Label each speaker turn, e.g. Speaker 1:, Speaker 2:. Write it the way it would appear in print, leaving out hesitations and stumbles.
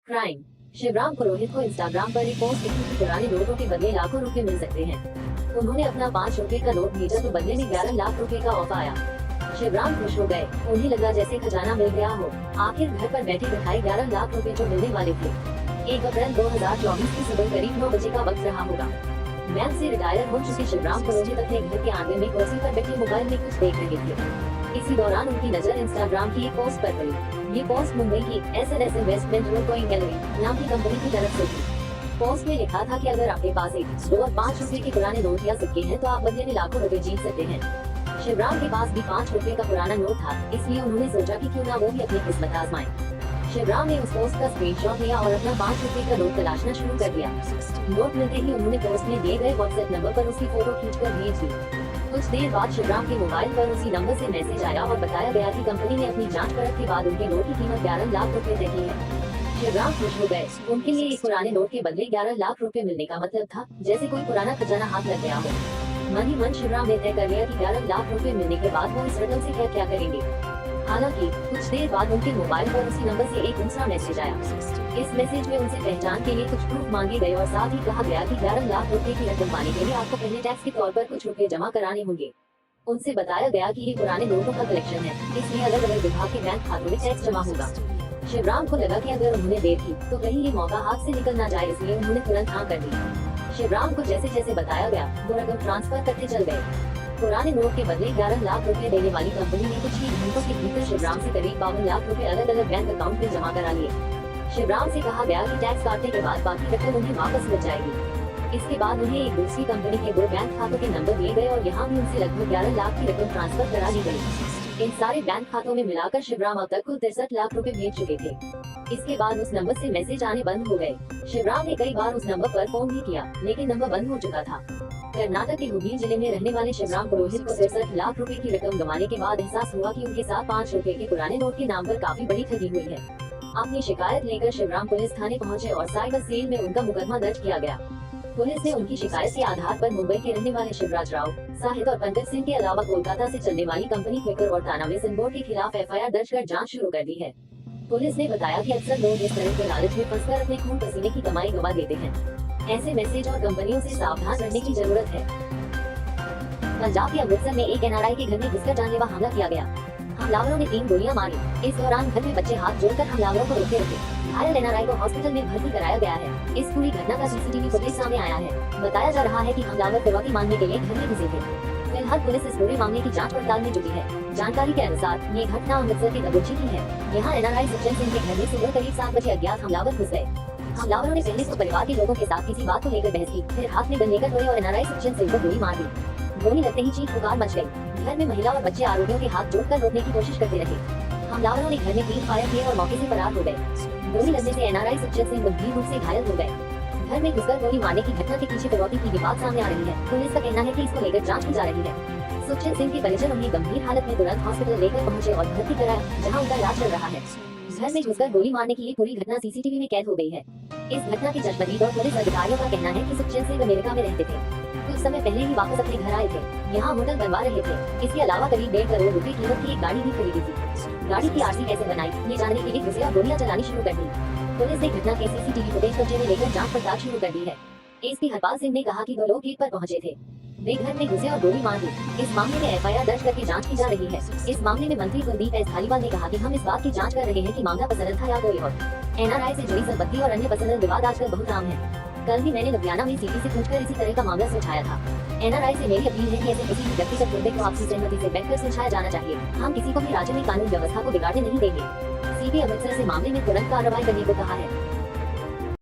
Speaker 1: Crime. Shivram पुरोहित को Instagram पर एक पोस्ट लिखी कि पुराने नोटों के बदले लाखों रुपए मिल सकते हैं। उन्होंने अपना 5 रुपए का नोट भेजा तो बदले में 11 लाख रुपए का ऑफर आया। शिवराम खुश हो गए, उन्हें लगा जैसे खजाना मिल गया हो। आखिर घर पर बैठे बिठाए 11 लाख रुपए जो मिलने वाले थे। 1 अप्रैल 2024 की सुबह करीब 9 बजे का वक्त रहा होगा। बैंक से रिटायर हो चुके शिवराम पुरोहित अपने घर के आंगन में कुर्सी पर बैठे मोबाइल में कुछ देख रहे थे। इसी दौरान उनकी नजर इंस्टाग्राम की एक पोस्ट पर पड़ी। ये पोस्ट मुंबई की SNS इन्वेस्टमेंट गोइंग गैलरी नाम की कंपनी की तरफ से थी। पोस्ट में लिखा था कि अगर आपके पास 1, 2 और 5 रुपए के पुराने नोट या सिक्के हैं तो आप बदले में लाखों रुपए जीत सकते हैं। शिवराम के पास भी 5 रुपए का पुराना नोट था, इसलिए उन्होंने सोचा कि क्यों ना वो भी अपनी किस्मत आजमाएं। शिवराम ने उस पोस्ट का स्क्रीनशॉट लिया और अपना 5 रुपए का नोट तलाशना शुरू कर दिया। नोट मिलते ही उन्होंने पोस्ट में दिए गए व्हाट्सएप नंबर पर उसकी फोटो खींचकर भेज दी। कुछ देर बाद शिवराम के मोबाइल पर उसी नंबर से मैसेज आया और बताया गया कि कंपनी ने अपनी जांच परख के बाद उनके नोट की कीमत 11 लाख रुपए तय की है। शिवराम खुश हो गए, उनके लिए एक पुराने नोट के बदले 11 लाख रुपए मिलने का मतलब था जैसे कोई पुराना खजाना हाथ लग गया हो। मन ही मन शिवराम ने तय कर लिया कि 11 लाख रुपए मिलने के बाद वो इस रकम से क्या करेंगे। हालांकि कुछ देर बाद उनके मोबाइल पर उसी नंबर से एक दूसरा मैसेज आया। इस मैसेज में उनसे पहचान के लिए कुछ प्रूफ मांगे गए और साथ ही कहा गया कि 11 लाख रुपए की रकम पाने के लिए आपको पहले टैक्स के तौर पर कुछ रुपए जमा कराने होंगे। उनसे बताया गया कि ये पुराने नोटों का कलेक्शन है, इसलिए अलग अलग विभाग के बैंक खातों में टैक्स जमा होगा। शिवराम को लगा कि अगर उन्होंने देर की तो कहीं ये मौका हाथ से निकल ना जाए, इसलिए उन्होंने तुरंत हाँ कर दी। शिवराम को जैसे जैसे बताया गया वो रकम ट्रांसफर करते चल गए। पुराने नोट के बदले 11 लाख रुपए देने वाली कंपनी ने कुछ ही घंटों के भीतर शिवराम से करीब 52 लाख रुपए अलग अलग बैंक अकाउंट में जमा करा लिए। शिवराम से कहा गया कि टैक्स काटने के बाद बाकी रकम उन्हें वापस मिल जाएगी। इसके बाद उन्हें एक दूसरी कंपनी के 2 बैंक खातों के नंबर दिए गए और यहाँ भी उनसे लगभग 11 लाख की रकम ट्रांसफर करा दी गई। इन सारे बैंक खातों में मिलाकर शिवराम अब तक कुल 63 लाख रुपए भेज चुके थे। इसके बाद उस नंबर से मैसेज आने बंद हो गए। शिवराम ने कई बार उस नंबर पर फोन भी किया, लेकिन नंबर बंद हो चुका था। कर्नाटक के हुबली जिले में रहने वाले शिवराम पुरोहित को 63 लाख रुपए की रकम गंवाने के बाद एहसास हुआ कि उनके साथ 5 रुपए के पुराने नोट के नाम पर काफी बड़ी ठगी हुई है। अपनी शिकायत लेकर शिवराम पुलिस थाने पहुंचे और साइबर सेल में उनका मुकदमा दर्ज किया गया। पुलिस ने उनकी शिकायत के आधार पर मुंबई के रहने वाले शिवराज राव, साहिद और पंकज सिंह के अलावा कोलकाता से चलने वाली कंपनी क्विकर और तानावे सिंबोर्ड के खिलाफ FIR दर्ज कर जांच शुरू कर दी है। पुलिस ने बताया कि अक्सर लोग इस तरह के लालच में फंसकर अपने खून पसीने की कमाई गंवा देते हैं। ऐसे मैसेज और कंपनियों से सावधान रहने की जरूरत है। पंजाब के अमृतसर में एक NRI के घर में घुसकर जानलेवा हमला किया गया। हमलावरों ने 3 गोलियां मारी। इस दौरान घर में बच्चे हाथ जोड़कर हमलावरों को रोके रखे। घायल NRI को हॉस्पिटल में भर्ती कराया गया है। इस पूरी घटना का CCTV फुटेज सामने आया है। बताया जा रहा है कि हमलावर फिरौती मांगने के लिए घर में घुसे थे। फिलहाल पुलिस इस पूरे मामले की जांच पड़ताल में जुटी है। जानकारी के अनुसार ये घटना अमृतसर के दबोची की है। यहाँ NRI सज्जन सिंह के घर में सुबह करीब 7 बजे अज्ञात हमलावर घुस गए। हमलावरों ने पहले तो परिवार के लोगों के साथ किसी बात को लेकर बहस की, फिर हाथ में गन लेकर दौड़े और NRI सज्जन सिंह को गोली मार दी। गोली लगते ही चीख पुकार मच गई। घर में महिला और बच्चे आरोपियों के हाथ जोड़कर रोकने की कोशिश करते रहे। हमलावरों ने घर में 3 फायर किए और मौके से फरार हो गए। गोली लगने से NRI सज्जन सिंह गंभीर रूप से घायल हो गए। घर में घुसकर गोली मारने की घटना के पीछे फिरौती की बात सामने आ रही है। पुलिस का कहना है कि इसको लेकर जांच की जा रही है। सुखचंद सिंह के परिजन उन्हें गंभीर हालत में तुरंत हॉस्पिटल लेकर पहुंचे और भर्ती कराया, जहां उनका इलाज चल रहा है। घर में घुसकर गोली मारने की ये पूरी घटना CCTV में कैद हो गई है। इस घटना की जजमजीद और पुलिस अधिकारियों का कहना है कि सुखचंद सिंह अमेरिका में रहते थे। कुछ समय पहले ही वापस अपने घर आए थे। यहाँ होटल बनवा रहे थे। इसके अलावा करीब 1.5 करोड़ रुपए कीमत की एक गाड़ी भी खरीदी थी। गाड़ी की RC कैसे बनाई, ये जानने के लिए घुसे और गोलियां चलानी शुरू कर दी। पुलिस ने घटना के CCTV फुटेज कब्जे में लेकर जांच पड़ताल शुरू कर दी है। SP हरपाल सिंह ने कहा कि 2 लोग गेट पर पहुंचे थे। वे घर में घुसे और गोली मार दी। इस मामले में FIR दर्ज करके जांच की जा रही है। इस मामले में मंत्री कुलदीप S धालीवाल ने कहा कि हम इस बात की जांच कर रहे हैं कि मामला पसंद था या कोई और। NRI से जुड़ी संपत्ति और अन्य पसंद विवाद आजकल बहुत आम है। कल भी मैंने लुधियाना में CP से पूछकर इसी तरह का मामला सुलझाया था। NRI से मेरी अपील है कि ऐसे किसी भी व्यक्तिगत मुद्दे को आपसी सहमति से बैठकर सुलझाया जाना चाहिए। हम किसी को भी राज्य में कानून व्यवस्था को बिगाड़ने नहीं देंगे। CP अमृतसर से मामले में तुरंत कार्रवाई करने को कहा है।